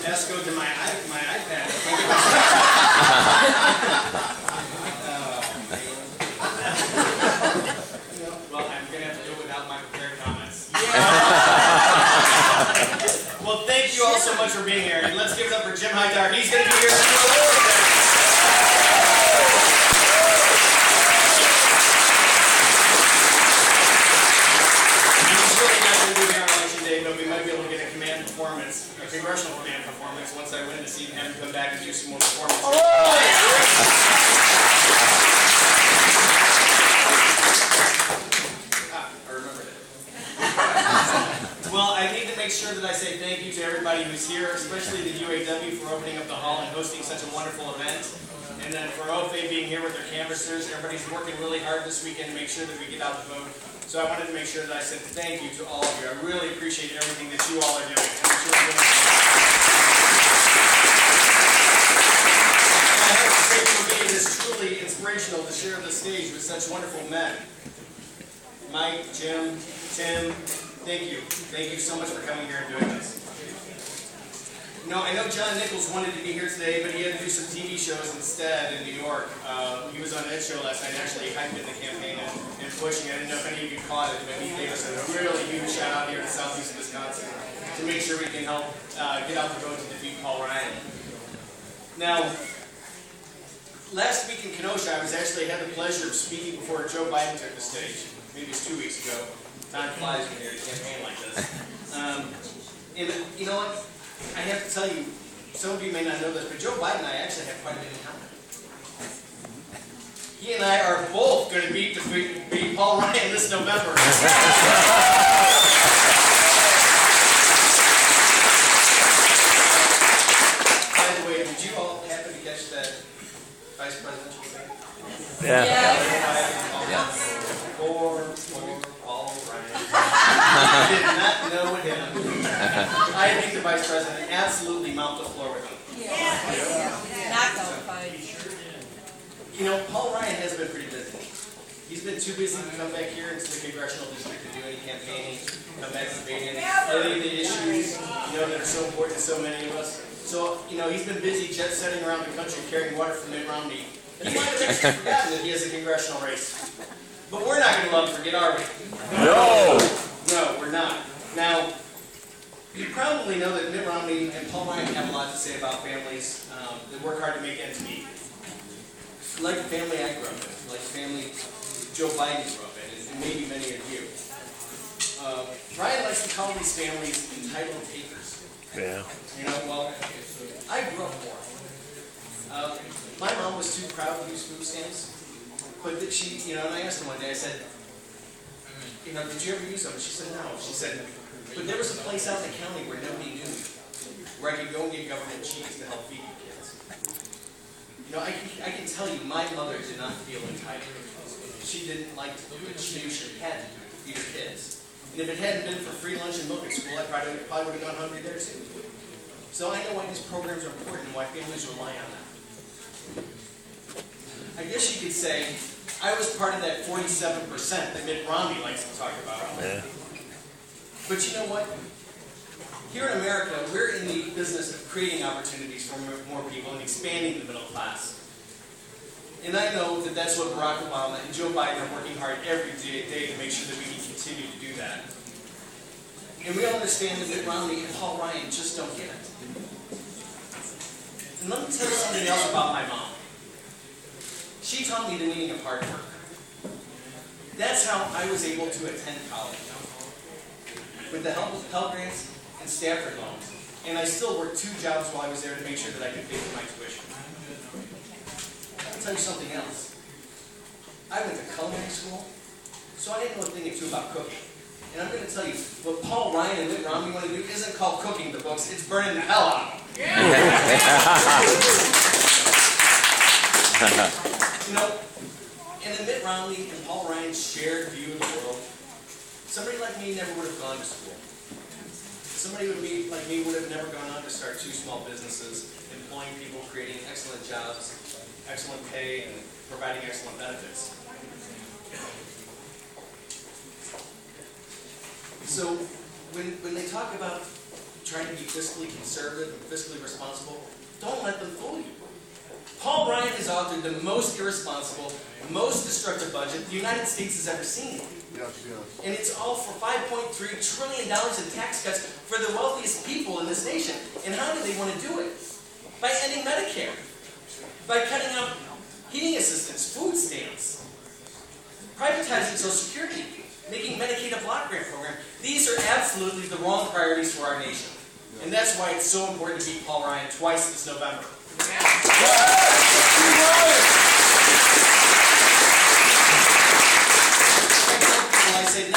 passcode to my iPad. Well, I'm going to have to do it without my prepared comments. Well, thank you all so much for being here. And let's give it up for Jim Hightower. He's going to be here tomorrow. A congressional command performance once I win to see him come back and do some more performances. I remember that. Well, I need to make sure that I say thank you to everybody who's here, especially the UAW for opening up the hall and hosting such a wonderful event. And then for OFA being here with their canvassers, everybody's working really hard this weekend to make sure that we get out the vote. So I wanted to make sure that I said thank you to all of you. I really appreciate everything that you all are doing. And I have to say, for me, it is truly inspirational to share the stage with such wonderful men. Mike, Jim, Tim, thank you. Thank you so much for coming here and doing this. You know, I know John Nichols wanted to be here today, but he had to do some TV shows instead in New York. He was on Ed Show last night, actually hyped in the campaign and pushing it. I don't know if any of you caught it, but he gave us a really huge shout out here in southeast Wisconsin to make sure we can help get out the vote to defeat Paul Ryan. Now, last week in Kenosha, I had the pleasure of speaking before Joe Biden took the stage. Maybe it's 2 weeks ago. Time flies when you're in a campaign like this. And you know what? I have to tell you, some of you may not know this, but Joe Biden and I actually have quite a bit in common. He and I are both going to beat Paul Ryan this November. By the way, did you all happen to catch that vice presidential debate? Yeah. Yeah. Poor Paul Ryan. I did not know him. I think the vice president absolutely mopped the floor with him. Not going fine. You know, Paul Ryan has been pretty busy. He's been too busy to come back here into the congressional district to do any campaigning, come back to debate any of the issues, that are so important to so many of us. So, he's been busy jet setting around the country carrying water from Mitt Romney. He might have actually forgotten that he has a congressional race. But we're not going to let him forget, are we? No! No, we're not. Now, you probably know that Mitt Romney and Paul Ryan have a lot to say about families that work hard to make ends meet. Like the family I grew up in, like the family Joe Biden grew up in, and maybe many of you. Ryan likes to call these families entitled takers. Yeah. Well, I grew up poor. My mom was too proud to use food stamps, but that she, and I asked her one day, I said, did you ever use them? She said, no. She said, but there was a place out in the county where nobody knew, where I could go and get government cheese to help feed you kids. I can tell you, my mother did not feel entitled. She didn't like to, but she knew she had to do it to feed her kids. And if it hadn't been for free lunch and milk at school, I probably would have gone hungry there too. So I know why these programs are important and why families rely on them. I guess you could say I was part of that 47% that Mitt Romney likes to talk about. Yeah. But you know what? Here in America, we're in the business of creating opportunities for more people and expanding the middle class. And I know that that's what Barack Obama and Joe Biden are working hard every day to make sure that we can continue to do that. And we all understand that Mitt Romney and Paul Ryan just don't get it. And let me tell you something else about my mom. She taught me the meaning of hard work. That's how I was able to attend college. With the help of Pell Grants and Stafford loans. And I still worked 2 jobs while I was there to make sure that I could pay for my tuition. I'll tell you something else. I went to culinary school, so I didn't know a thing or two about cooking. And I'm going to tell you, what Paul Ryan and Mitt Romney want to do isn't called cooking the books, it's burning the hell out of them. And the Mitt Romney and Paul Ryan's shared view of the world, somebody like me never would have gone to school. Somebody like me would have never gone on to start 2 small businesses, employing people, creating excellent jobs, excellent pay, and providing excellent benefits. So when they talk about trying to be fiscally conservative and fiscally responsible, don't let them fool you. Paul Ryan has authored the most irresponsible, most destructive budget the United States has ever seen. Yes. And it's all for $5.3 trillion in tax cuts for the wealthiest people in this nation. And how do they want to do it? By ending Medicare. By cutting out heating assistance, food stamps. Privatizing Social Security. Making Medicaid a block grant program. These are absolutely the wrong priorities for our nation. And that's why it's so important to beat Paul Ryan twice this November. I say,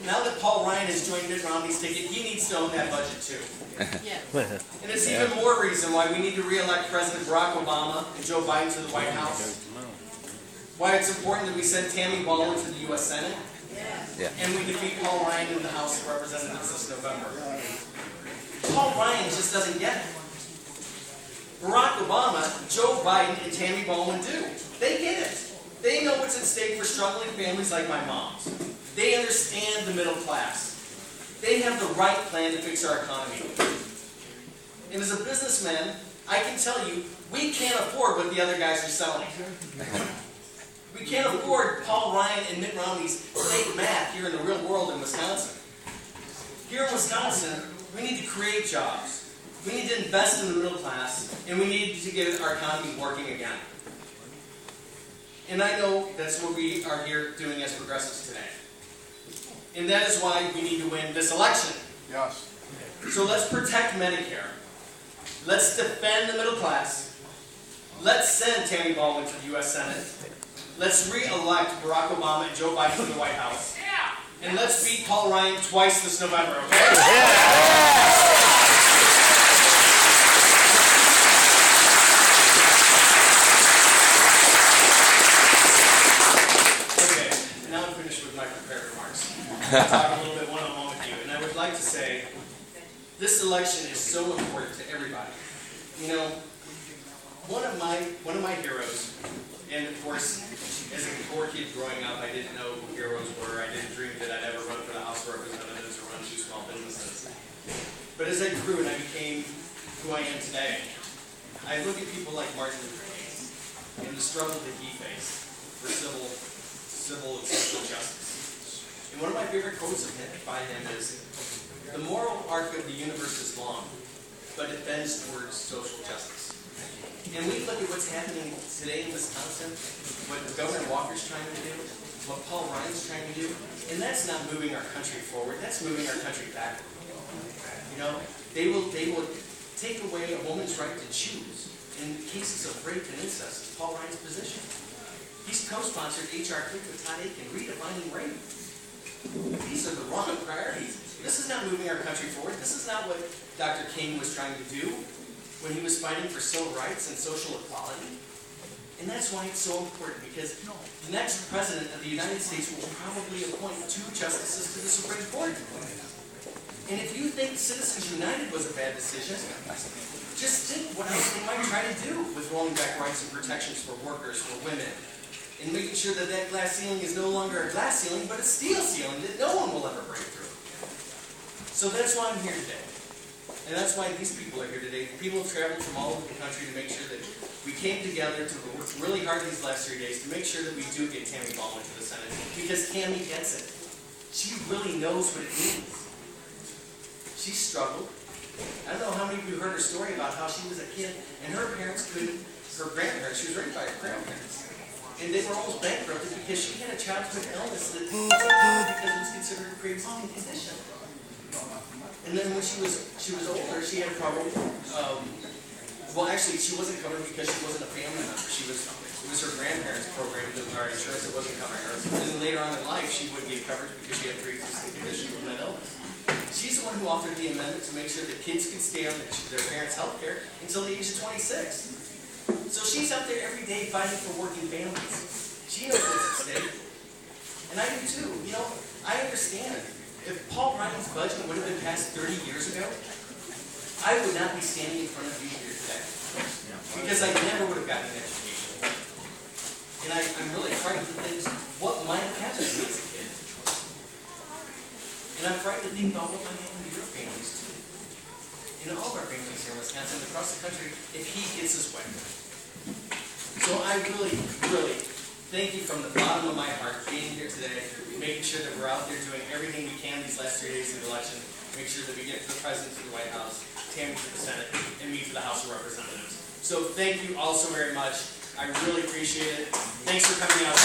now that Paul Ryan has joined Mitt Romney's ticket, he needs to own that budget too. And it's even more reason why we need to re-elect President Barack Obama and Joe Biden to the White House. Why it's important that we send Tammy Baldwin to the U.S. Senate. And we defeat Paul Ryan in the House of Representatives this November. Paul Ryan just doesn't get it. Barack Obama, Joe Biden, and Tammy Baldwin do. They get it. They know what's at stake for struggling families like my mom's. They understand the middle class. They have the right plan to fix our economy. And as a businessman, I can tell you, we can't afford what the other guys are selling. We can't afford Paul Ryan and Mitt Romney's fake math here in the real world in Wisconsin. Here in Wisconsin, we need to create jobs. We need to invest in the middle class, and we need to get our economy working again. And I know that's what we are here doing as progressives today. And that is why we need to win this election. Yes. So let's protect Medicare. Let's defend the middle class. Let's send Tammy Baldwin to the U.S. Senate. Let's re-elect Barack Obama and Joe Biden to the White House. And let's beat Paul Ryan twice this November, okay? I'll talk a little bit one-on-one with you, and I would like to say this election is so important to everybody. You know, one of my heroes, and of course, as a poor kid growing up, I didn't know who heroes were. I didn't dream that I'd ever run for the House of Representatives or run two small businesses. But as I grew and I became who I am today, I look at people like Martin Luther King and the struggle that he faced for civil and social justice. And one of my favorite quotes by him is, "The moral arc of the universe is long, but it bends towards social justice." And we look at what's happening today in Wisconsin, what Governor Walker's trying to do, what Paul Ryan's trying to do, and that's not moving our country forward, that's moving our country backward. You know, they will take away a woman's right to choose in cases of rape and incest, Paul Ryan's position. He's co-sponsored H.R. 3 with Todd Aiken, redefining rape. These are the wrong priorities. This is not moving our country forward. This is not what Dr. King was trying to do when he was fighting for civil rights and social equality. And that's why it's so important, because the next president of the United States will probably appoint 2 justices to the Supreme Court. And if you think Citizens United was a bad decision, just think what else they might try to do with rolling back rights and protections for workers, for women, and making sure that that glass ceiling is no longer a glass ceiling, but a steel ceiling that no one will ever break through. So that's why I'm here today. And that's why these people are here today. People have traveled from all over the country to make sure that we came together to work really hard these last 3 days to make sure that we do get Tammy Baldwin to the Senate. Because Tammy gets it. She really knows what it means. She struggled. I don't know how many of you heard her story about how she was a kid and her grandparents, she was raised by her grandparents. And they were almost bankrupted because she had a childhood illness that because it was considered a pre-existing condition. And then when she was older, she had a problem. Well, actually, she wasn't covered because she wasn't a family member. It was her grandparents' program that our insurance that wasn't covering her. And then later on in life, she would get coverage because she had a pre-existing condition with that illness. She's the one who authored the amendment to make sure that kids could stay on their parents' health care until the age of 26. So she's out there every day fighting for working families. She knows what's at stake. And I do too. You know, I understand. If Paul Ryan's budget would have been passed 30 years ago, I would not be standing in front of you here today. Because I never would have gotten an education. And I'm really frightened to think what might have happened to me as a kid. And I'm frightened to think about what might happen to your families too. in all of our families here in Wisconsin and across the country if he gets his way. So I really, really thank you from the bottom of my heart being here today, making sure that we're out there doing everything we can these last 3 days of the election, make sure that we get the President to the White House, Tammy to the Senate, and me to the House of Representatives. So thank you all so very much. I really appreciate it. Thanks for coming out.